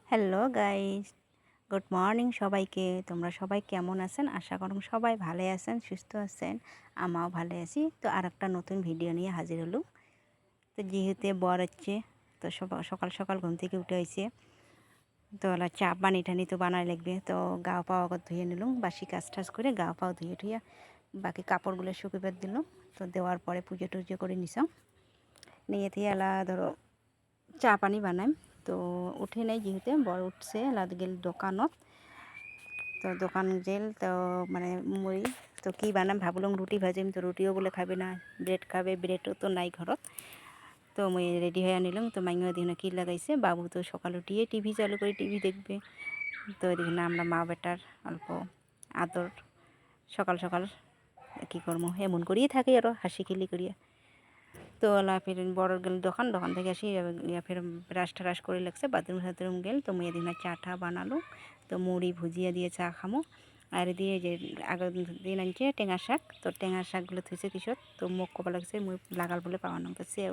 Hello guys, good morning সবাইকে। তোমরা সবাই কেমন আছেন? আশা করুন সবাই ভালো আছেন, সুস্থ আছেন। আমরাও ভালো আছি। তো আর একটা নতুন ভিডিও নিয়ে হাজির হলুম। তো যেহেতু বর হচ্ছে, তো সকাল সকাল ঘুম থেকে উঠে হয়েছে, তো ওলা চা পানি টানি তো বানাই লাগবে। তো গা পাও আগত ধুয়ে নিলাম, বাসি কাজ টাজ করে গা পাও ধুয়ে ধুয়ে বাকি কাপড়গুলো শুকিয়ে দিলাম। তো দেওয়ার পরে পুজো টুজো করে নিসাম, নিয়ে দিয়ে এলা ধরো চা পানি বানাম। তো উঠে নাই, যেহেতু বড় উঠছে লাদ গেল দোকানত। তো দোকান গেল, তো মানে মুড়ি তো কি বানাম ভাবলাম রুটি ভাজিম। তো রুটিও বলে খাবে না, ব্রেড খাবে। ব্রেডও তো নাই ঘরত। তো মুই রেডি হয়ে আনিলাম। তো মাইয়া দিনে কি লাগাইছে, বাবু তো সকাল উঠিয়ে টিভি চালু করে টিভি দেখবে। তো এদিকে না আমরা মা বেটার অল্প আদর সকাল সকাল কী করবো, এমন করিয়ে থাকি আরও হাসি খিলি করিয়া। তো ওলা ফির বড় গেল দোকান থেকে আসি ফির ব্রাশ টাশ করে লাগছে, বাথরুম টাথরুম গেল। তো মুই এদিন চা টা বানালো। তো মুড়ি ভুজিয়া দিয়ে চা খামো। আর দিয়ে যে আগের দিন আনছে টেঙা শাক, তো টেঙা শাকগুলো থুইছে কিসত। তো মুখ কপা লাগছে, মুই লাগাল বলে পাওয়া নাম। তো সে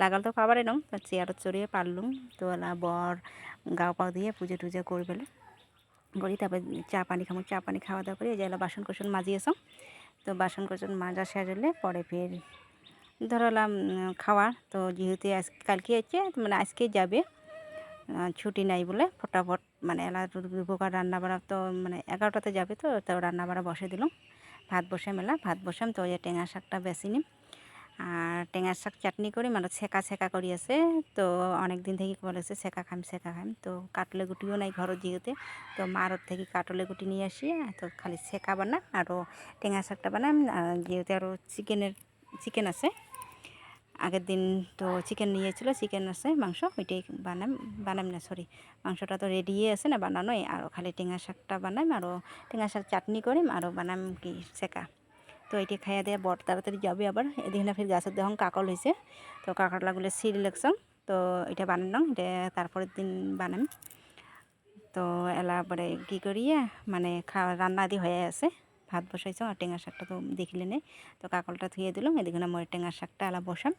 লাগাল তো পাবারে নাম, তো চেয়ারত চড়িয়ে পারলুম। তো ওলা বর গাও পাও দিয়ে পুজো টুজো করে ফেলে করি। তারপরে চা পানি খামো, চা পানি খাওয়া দাওয়া করি। এই যে বাসন কোসন মাজিয়েছ। তো বাসন কোসন মাজা শেষ হলে পরে ফের ধরালাম খাওয়া। তো যেহেতু কালকে হচ্ছে মানে আজকে যাবে, ছুটি নাই বলে ফটাফট মানে এলা প্রকার রান্না বাড়া। তো মানে 11টাতে যাবে। তো রান্না বাড়া বসে দিলাম, ভাত বসে মেলা ভাত বসাম। তো ওই টেঙা শাকটা বেশি নিম, আর টেঙার শাক চাটনি করি, মানে ছেঁকা ছেঁকা করি আছে। তো অনেক দিন থেকে বলেছে ছেঁকা খাম ছেঁকা খাম। তো কাটলে গুটিও নাই ঘরত যেহেতু। তো মারত থেকে কাটলে গুটি নিয়ে আসি, তো খালি ছেঁকা বানাম আরও টেঙা শাকটা বানাম। যেহেতু আরও চিকেন আছে, আগের দিন তো চিকেন নিয়েছিল, চিকেন আছে মাংস, ওইটাই বানাম না সরি, মাংসটা তো রেডি আছে না বানানোই। আরও খালি টেঙা শাকটা বানাম, আরও টেঙা শাক চাটনি করিম, আরও বানাম কি ছেঁকা। তো এটি খাইয়া দেওয়া বর তাড়াতাড়ি যাবে। আবার এদিকে না ফির গাছের দেখুন কাকল হয়েছে। তো কাকড়লাগুলো ছিঁড়ে লাগছাম। তো এটা বানালাম, এটা তারপরের দিন বানাম। তো এলা পরে কী করিয়া মানে রান্না দিয়ে হয়ে আছে, ভাত বসাইছ। আর টেঙা শাকটা তো দেখিলে নেই। তো কাকলটা ধুয়ে দিলাম। এদিকে না মই টেঙা শাকটা এলা বসাম।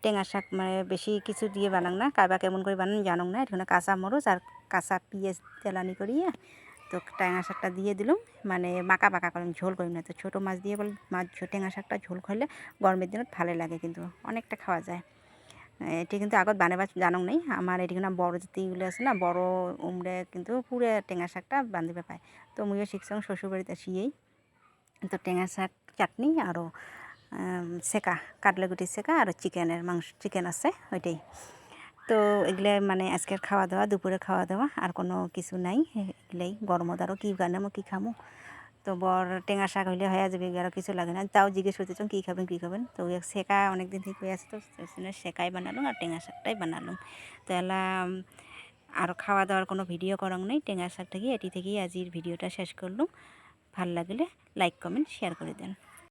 টেঙা শাক মানে বেশি কিছু দিয়ে বানাং না, কাইবা কেমন করে বানান জানং না। এখানে কাঁচা মরিচ আর কাঁচা পেঁয়াজ তেলানি করিয়া তো টেঙা শাকটা দিয়ে দিলাম। মানে মাকা বাঁকা করিম, ঝোল করিম না। তো ছোটো মাছ দিয়ে বলে টেঙা শাকটা ঝোল খাইলে গরমের দিনত ভালো লাগে, কিন্তু অনেকটা খাওয়া যায়। এটি কিন্তু আগত বানাবার জানং নেই। আমার এটি না বড় যেগুলো আছে না, বড় উমরে কিন্তু পুরো টেঙা শাকটা বান্ধিবে পায়। তো মুইও শিখছাম শ্বশুরবাড়িতে আসিয়েই। তো টেঙা শাক চাটনি আরও ছেঁকা কাটলেগুটি ছেঁকা আর চিকেন আছে ওইটাই। তো এগুলো মানে আজকের খাওয়া দাওয়া, দুপুরে খাওয়া দাওয়া, আর কোনো কিছু নাই। এগুলাই গরমত আরও কী গানামো কী খামো। তো বর টেঙা শাক হইলে হয়ে যাবে, আরও কিছু লাগে না। তাও জিজ্ঞেস করতেছ কী খাবেন। তো ওই ছেঁকা অনেকদিন থেকে হয়ে আছে, তো ছেঁকাই বানালুম আর টেঙা শাকটাই বানালুম। তো এলা আর খাওয়া দাওয়ার কোনো ভিডিও করং নেই। টেঙা শাক থেকে এটি থেকেই আজির ভিডিওটা শেষ করলুম। ভাল লাগলে লাইক কমেন্ট শেয়ার করে দেন।